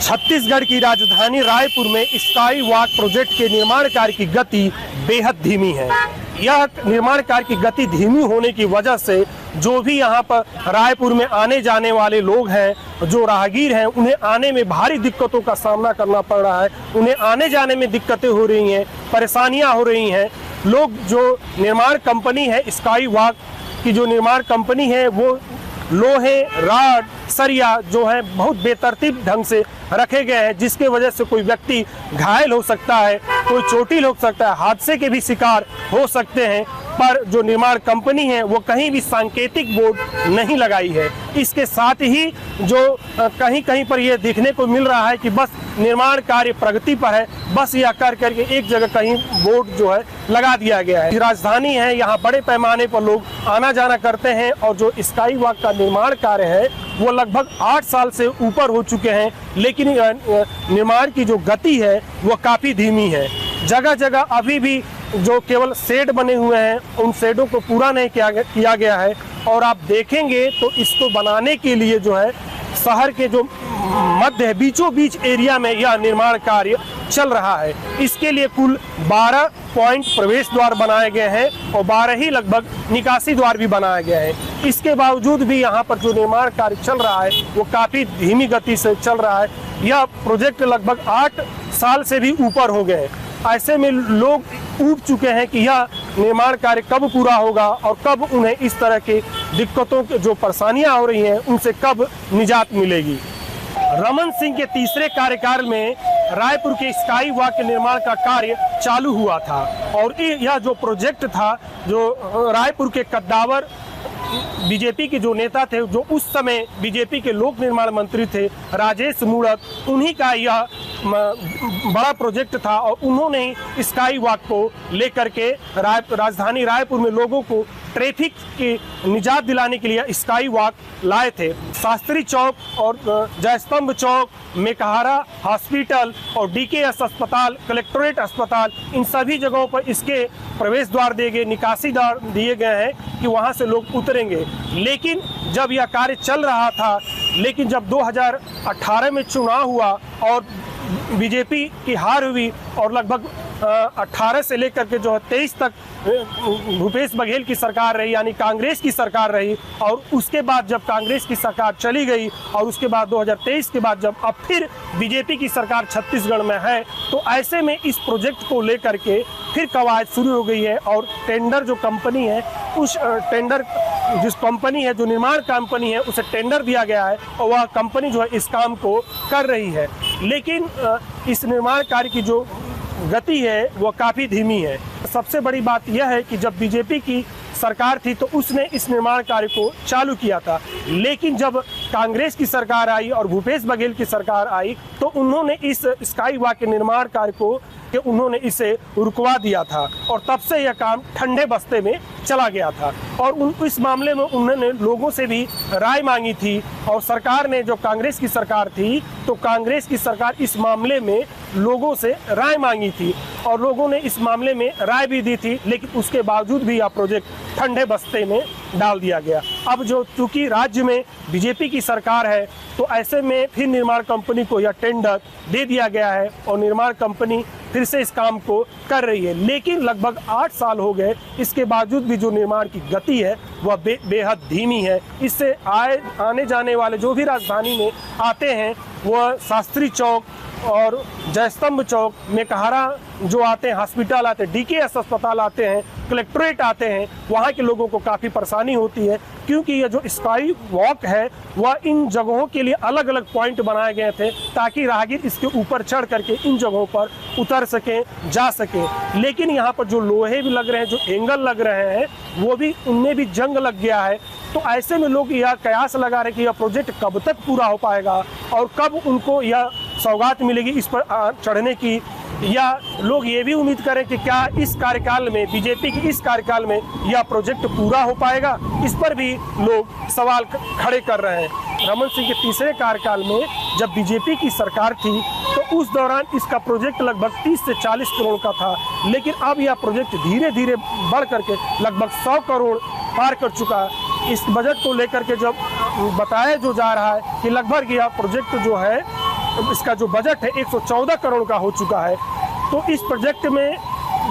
छत्तीसगढ़ की राजधानी रायपुर में स्काई वॉक प्रोजेक्ट के निर्माण कार्य की गति बेहद धीमी है। यह निर्माण कार्य की गति धीमी होने की वजह से जो भी यहाँ पर रायपुर में आने जाने वाले लोग हैं, जो राहगीर हैं, उन्हें आने में भारी दिक्कतों का सामना करना पड़ रहा है। उन्हें आने जाने में दिक्कतें हो रही हैं, परेशानियां हो रही हैं। लोग जो निर्माण कंपनी है, स्काई वॉक की जो निर्माण कंपनी है, वो लोहे, राड, सरिया जो है बहुत बेतरतीब ढंग से रखे गए हैं, जिसके वजह से कोई व्यक्ति घायल हो सकता है, कोई चोटिल हो सकता है, हादसे के भी शिकार हो सकते हैं। पर जो निर्माण कंपनी है वो कहीं भी सांकेतिक बोर्ड नहीं लगाई है। इसके साथ ही जो कहीं कहीं पर यह देखने को मिल रहा है कि बस निर्माण कार्य प्रगति पर है, बस यह कर करके एक जगह कहीं बोर्ड जो है लगा दिया गया है। राजधानी है, यहाँ बड़े पैमाने पर लोग आना जाना करते हैं और जो स्काई वॉक का निर्माण कार्य है वो लगभग 8 साल से ऊपर हो चुके हैं, लेकिन निर्माण की जो गति है वो काफ़ी धीमी है। जगह जगह अभी भी जो केवल शेड बने हुए हैं, उन शेडों को पूरा नहीं किया गया है। और आप देखेंगे तो इसको बनाने के लिए जो है शहर के जो मध्य बीचों बीच एरिया में यह निर्माण कार्य चल रहा है। इसके लिए कुल 12 पॉइंट प्रवेश द्वार बनाए गए हैं और 12 ही लगभग निकासी द्वार भी बनाया गया है। इसके बावजूद भी यहाँ पर जो निर्माण कार्य चल रहा है वो काफ़ी धीमी गति से चल रहा है। यह प्रोजेक्ट लगभग 8 साल से भी ऊपर हो गए। ऐसे में लोग ऊब चुके हैं कि यह निर्माण कार्य कब पूरा होगा और कब उन्हें इस तरह की दिक्कतों की जो परेशानियां हो रही हैं उनसे कब निजात मिलेगी। रमन सिंह के तीसरे कार्यकाल में रायपुर के स्काई वॉक के निर्माण का कार्य चालू हुआ था और यह जो प्रोजेक्ट था, जो रायपुर के कद्दावर बीजेपी के जो नेता थे, जो उस समय बीजेपी के लोक निर्माण मंत्री थे राजेश मूणत, उन्हीं का यह बड़ा प्रोजेक्ट था और उन्होंने ही स्काई वॉक को लेकर के राजधानी रायपुर में लोगों को ट्रैफिक की निजात दिलाने के लिए स्काई वॉक लाए थे। शास्त्री चौक और जयस्तंभ चौक, मेकहारा हॉस्पिटल और डीकेएस अस्पताल, कलेक्ट्रेट अस्पताल, इन सभी जगहों पर इसके प्रवेश द्वार दिए गए, निकासी द्वार दिए गए हैं कि वहां से लोग उतरेंगे। लेकिन जब यह कार्य चल रहा था, लेकिन जब 2018 में चुनाव हुआ और बीजेपी की हार हुई और लगभग 18 से लेकर के जो है 23 तक भूपेश बघेल की सरकार रही, यानी कांग्रेस की सरकार रही। और उसके बाद जब कांग्रेस की सरकार चली गई और उसके बाद 2023 के बाद जब अब फिर बीजेपी की सरकार छत्तीसगढ़ में है, तो ऐसे में इस प्रोजेक्ट को लेकर के फिर कवायद शुरू हो गई है। और टेंडर जो कंपनी है, उस टेंडर जिस कंपनी है, जो निर्माण कंपनी है, उसे टेंडर दिया गया है और वह कंपनी जो है इस काम को कर रही है। लेकिन इस निर्माण कार्य की जो गति है वो काफ़ी धीमी है। सबसे बड़ी बात यह है कि जब बीजेपी की सरकार थी तो उसने इस निर्माण कार्य को चालू किया था, लेकिन जब कांग्रेस की सरकार आई और भूपेश बघेल की सरकार आई तो उन्होंने इस स्काई वॉक के निर्माण कार्य को उन्होंने इसे रुकवा दिया था और तब से यह काम ठंडे बस्ते में चला गया था। और इस मामले में उन्होंने लोगों से भी राय मांगी थी और सरकार ने, जो कांग्रेस की सरकार थी, तो कांग्रेस की सरकार इस मामले में लोगों से राय मांगी थी और लोगों ने इस मामले में राय भी दी थी, लेकिन उसके बावजूद भी यह प्रोजेक्ट ठंडे बस्ते में डाल दिया गया। अब जो चूंकि राज्य में बीजेपी की सरकार है तो ऐसे में फिर निर्माण कंपनी को यह टेंडर दे दिया गया है और निर्माण कंपनी फिर से इस काम को कर रही है। लेकिन लगभग 8 साल हो गए, इसके बावजूद भी जो निर्माण की गति है वह बेहद धीमी है। इससे आने जाने वाले जो भी राजधानी में आते हैं वह शास्त्री चौक और जयस्तंभ चौक, मेकहारा जो आते हैं, हॉस्पिटल आते हैं, डीकेएस अस्पताल आते हैं, कलेक्ट्रेट आते हैं, वहाँ के लोगों को काफ़ी परेशानी होती है, क्योंकि ये जो स्काई वॉक है वह इन जगहों के लिए अलग अलग पॉइंट बनाए गए थे ताकि राहगीर इसके ऊपर चढ़ करके इन जगहों पर उतर सकें, जा सकें। लेकिन यहाँ पर जो लोहे भी लग रहे हैं, जो एंगल लग रहे हैं, वो भी उनमें भी जंग लग गया है। तो ऐसे में लोग यह कयास लगा रहे कि यह प्रोजेक्ट कब तक पूरा हो पाएगा और कब उनको यह सौगात मिलेगी इस पर चढ़ने की, या लोग ये भी उम्मीद करें कि क्या इस कार्यकाल में, बीजेपी की इस कार्यकाल में यह प्रोजेक्ट पूरा हो पाएगा। इस पर भी लोग सवाल खड़े कर रहे हैं। रमन सिंह के तीसरे कार्यकाल में जब बीजेपी की सरकार थी तो उस दौरान इसका प्रोजेक्ट लगभग 30 से 40 करोड़ का था, लेकिन अब यह प्रोजेक्ट धीरे धीरे बढ़ करके लगभग 100 करोड़ पार कर चुका है। इस बजट को लेकर के जब बताया जो जा रहा है कि लगभग यह प्रोजेक्ट जो है इसका जो बजट है 114 करोड़ का हो चुका है। तो इस प्रोजेक्ट में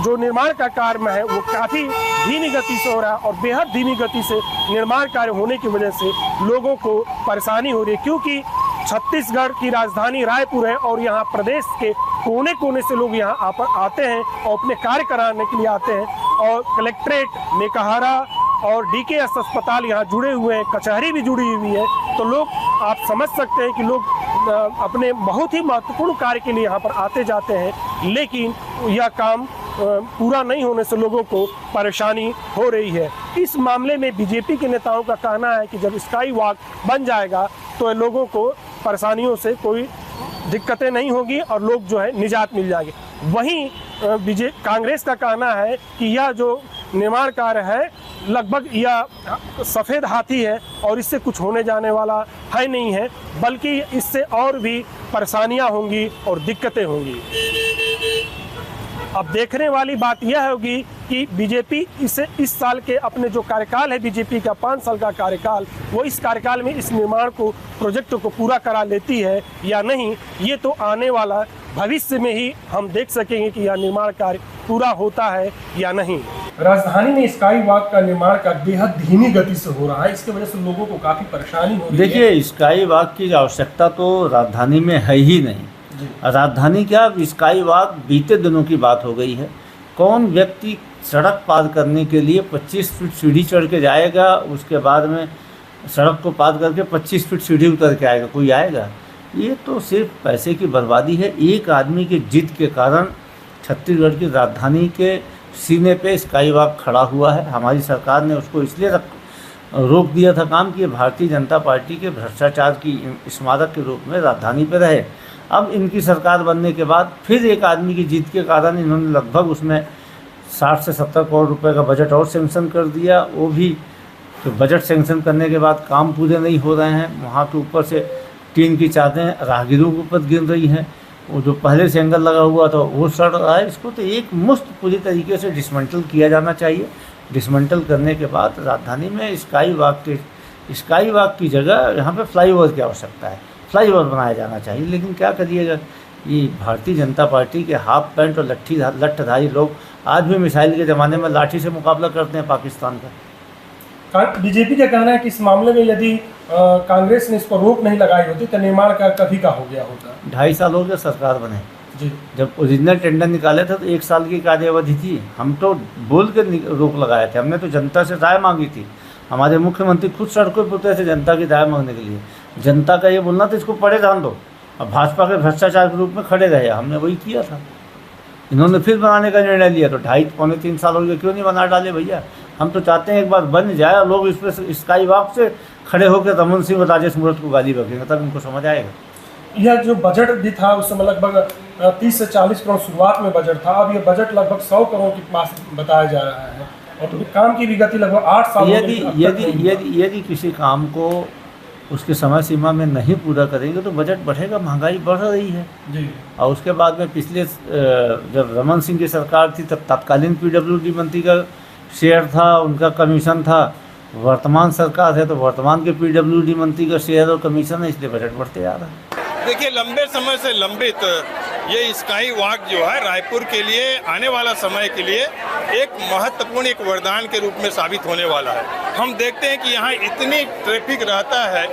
जो निर्माण का कार्य है वो काफ़ी धीमी गति से हो रहा है और बेहद धीमी गति से निर्माण कार्य होने की वजह से लोगों को परेशानी हो रही है, क्योंकि छत्तीसगढ़ की राजधानी रायपुर है और यहाँ प्रदेश के कोने कोने से लोग यहाँ आते हैं और अपने कार्य कराने के लिए आते हैं। और कलेक्ट्रेट, मेकाहारा और DKS अस्पताल यहाँ जुड़े हुए हैं, कचहरी भी जुड़ी हुई है। तो लोग, आप समझ सकते हैं कि लोग अपने बहुत ही महत्वपूर्ण कार्य के लिए यहाँ पर आते जाते हैं, लेकिन यह काम पूरा नहीं होने से लोगों को परेशानी हो रही है। इस मामले में बीजेपी के नेताओं का कहना है कि जब स्काई वॉक बन जाएगा तो लोगों को परेशानियों से कोई दिक्कतें नहीं होगी और लोग जो है निजात मिल जाएगी। वहीं कांग्रेस का कहना है कि यह जो निर्माण कार्य है लगभग यह सफ़ेद हाथी है और इससे कुछ होने जाने वाला है नहीं है, बल्कि इससे और भी परेशानियां होंगी और दिक्कतें होंगी। अब देखने वाली बात यह होगी कि बीजेपी इस साल के अपने जो कार्यकाल है, बीजेपी का 5 साल का कार्यकाल, वो इस कार्यकाल में इस निर्माण को, प्रोजेक्ट को पूरा करा लेती है या नहीं, ये तो आने वाला भविष्य में ही हम देख सकेंगे कि यह निर्माण कार्य पूरा होता है या नहीं। राजधानी में स्काई वॉक का निर्माण कार्य बेहद धीमी गति से हो रहा है, इसकी वजह से लोगों को काफ़ी परेशानी हो रही है। देखिए, स्काई वॉक की आवश्यकता तो राजधानी में है ही नहीं। राजधानी क्या, स्काई वॉक बीते दिनों की बात हो गई है। कौन व्यक्ति सड़क पार करने के लिए 25 फीट सीढ़ी चढ़ के जाएगा, उसके बाद में सड़क को पार करके 25 फीट सीढ़ी उतर के आएगा? कोई आएगा? ये तो सिर्फ पैसे की बर्बादी है। एक आदमी के जिद के कारण छत्तीसगढ़ की राजधानी के सीने पे स्काई वॉक खड़ा हुआ है। हमारी सरकार ने उसको इसलिए रोक दिया था काम कि भारतीय जनता पार्टी के भ्रष्टाचार की स्मारक के रूप में राजधानी पे रहे। अब इनकी सरकार बनने के बाद फिर एक आदमी की जीत के कारण इन्होंने लगभग उसमें 60 से 70 करोड़ रुपए का बजट और सेंक्शन कर दिया। वो भी तो बजट सेंक्शन करने के बाद काम पूरे नहीं हो रहे हैं। वहाँ के ऊपर से टीन की चादरें राहगीरों के ऊपर गिर रही हैं। वो जो पहले से एंगल लगा हुआ था वो सड़ रहा है। इसको तो एक मुश्त पूरी तरीके से डिसमेंटल किया जाना चाहिए। डिसमेंटल करने के बाद राजधानी में स्काई वॉक की जगह यहाँ पे फ्लाईओवर की आवश्यकता है। फ्लाईओवर बनाया जाना चाहिए, लेकिन क्या करिएगा, ये भारतीय जनता पार्टी के हाफ पैंट और लट्ठधारी लोग आज भी मिसाइल के ज़माने में लाठी से मुकाबला करते हैं पाकिस्तान का। बीजेपी का कहना है कि इस मामले में यदि कांग्रेस ने इस पर रोक नहीं लगाई होती तो निर्माण कार्य कभी का हो गया होता। 2.5 साल हो गए सरकार बने जी। जब ओरिजिनल टेंडर निकाले थे तो 1 साल की कार्य अवधि थी। हम तो बोल के रोक लगाए थे। हमने तो जनता से राय मांगी थी। हमारे मुख्यमंत्री खुद सड़कों पर उतरे थे जनता की राय मांगने के लिए। जनता का ये बोलना था इसको पड़े जान दो। अब भाजपा के भ्रष्टाचार के रूप में खड़े रहे, हमने वही किया था। इन्होंने फिर बनाने का निर्णय लिया तो 2.5-3 साल हो गए, क्यों नहीं बना डाले भैया? हम तो चाहते हैं एक बार बन जाए और लोग इस पर स्काई वॉक से खड़े होकर रमन सिंह और राजेश मूरत को गाली बकेंगे, तब इनको समझ आएगा। यह जो बजट भी था उस समय लगभग 30 से 40 करोड़ शुरुआत में बजट था। अब यह बजट लगभग 100 करोड़ के पास बताया जा रहा है और तो काम की भी गति लगभग 8 साल। यदि किसी काम को उसके समय सीमा में नहीं पूरा करेंगे तो बजट बढ़ेगा। महंगाई बढ़ रही है जी। और उसके बाद में पिछले जब रमन सिंह की सरकार थी तब तत्कालीन PWD मंत्री का शेयर था, उनका कमीशन था। वर्तमान सरकार है तो वर्तमान के PWD मंत्री का शेयर और कमीशन है, इसलिए बजट बढ़ते जा रहा है। देखिए, लंबे समय से लंबित ये स्काई वॉक जो है रायपुर के लिए आने वाला समय के लिए एक महत्वपूर्ण एक वरदान के रूप में साबित होने वाला है। हम देखते हैं कि यहाँ इतनी ट्रैफिक रहता है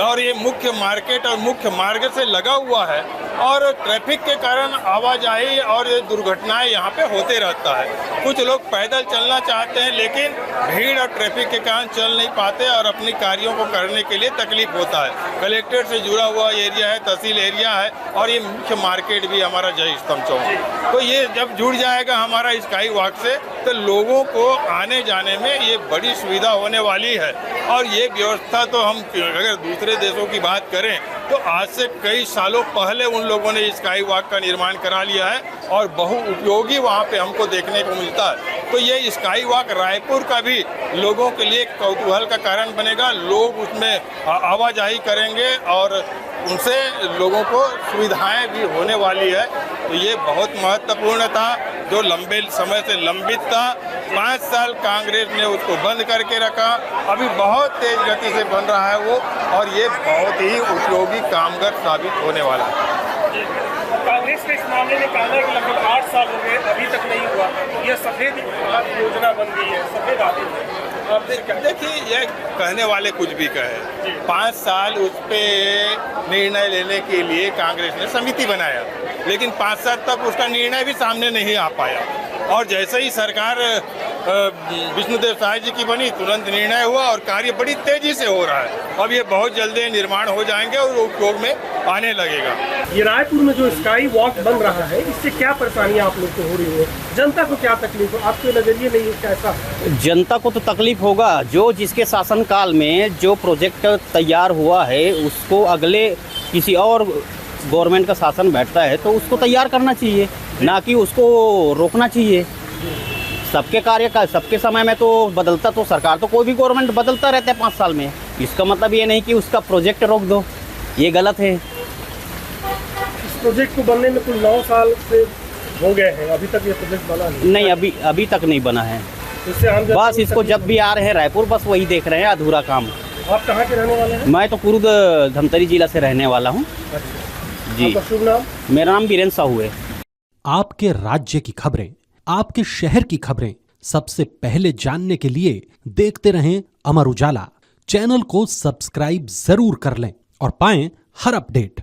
और ये मुख्य मार्केट और मुख्य मार्ग से लगा हुआ है और ट्रैफिक के कारण आवाजाही और दुर्घटनाएं यहाँ पे होते रहता है। कुछ लोग पैदल चलना चाहते हैं लेकिन भीड़ और ट्रैफिक के कारण चल नहीं पाते और अपने कार्यों को करने के लिए तकलीफ होता है। कलेक्ट्रेट से जुड़ा हुआ एरिया है, तहसील एरिया है और ये मुख्य मार्केट भी हमारा जय स्तंभ चौक। तो ये जब जुड़ जाएगा हमारा स्काई वॉक से तो लोगों को आने जाने में ये बड़ी सुविधा होने वाली है। और ये व्यवस्था तो हम अगर दूसरे देशों की बात करें तो आज से कई सालों पहले उन लोगों ने स्काई वॉक का निर्माण करा लिया है और बहुउपयोगी वहाँ पे हमको देखने को मिलता है। तो ये स्काई वॉक रायपुर का भी लोगों के लिए कौतूहल का कारण बनेगा। लोग उसमें आवाजाही करेंगे और उनसे लोगों को सुविधाएं भी होने वाली है। तो ये बहुत महत्वपूर्ण था जो लंबे समय से लंबित था। 5 साल कांग्रेस ने उसको बंद करके रखा, अभी बहुत तेज गति से बन रहा है वो और ये बहुत ही उपयोगी कामगार साबित होने वाला है। कांग्रेस के इस मामले ने कहा कि लगभग 8 साल हो गए, अभी तक नहीं हुआ। यह सफेद योजना बन गई है, सफेद आदेश। आप देखिए, ये कहने वाले कुछ भी कहे, 5 साल उस पे निर्णय लेने के लिए कांग्रेस ने समिति बनाया, लेकिन 5 साल तक उसका निर्णय भी सामने नहीं आ पाया। और जैसे ही सरकार विष्णुदेव साय जी की बनी, तुरंत निर्णय हुआ और कार्य बड़ी तेजी से हो रहा है। अब ये बहुत जल्दी निर्माण हो जाएंगे और उपयोग में आने लगेगा। ये रायपुर में जो स्काई वॉक बन रहा है, इससे क्या परेशानियां आप लोग को हो रही है? जनता को क्या तकलीफ हो आपके नजरिए में, ये कैसा है? जनता को तो तकलीफ होगा। जो जिसके शासनकाल में जो प्रोजेक्ट तैयार हुआ है, उसको अगले किसी और गवर्नमेंट का शासन बैठता है तो उसको तैयार करना चाहिए, ना कि उसको रोकना चाहिए। सबके कार्य का सबके समय में तो बदलता तो सरकार, तो कोई भी गवर्नमेंट बदलता रहता है 5 साल में। इसका मतलब ये नहीं कि उसका प्रोजेक्ट रोक दो, ये गलत है। इस प्रोजेक्ट को बनने में कुल 9 साल से हो गए हैं, अभी तक ये प्रोजेक्ट बना नहीं, अभी तक नहीं बना है। इससे आम जनता बस को इसको तकलीफ जब भी आ रहे हैं रायपुर, बस वही देख रहे हैं अधूरा काम। आप कहाँ के रहने वाले हैं? मैं तो कुर्द धमतरी जिला से रहने वाला हूँ जी। आपका शुभ नाम? मेरा नाम बीरेन साहू है। आपके राज्य की खबरें, आपके शहर की खबरें सबसे पहले जानने के लिए देखते रहें अमर उजाला। चैनल को सब्सक्राइब जरूर कर लें और पाएं हर अपडेट।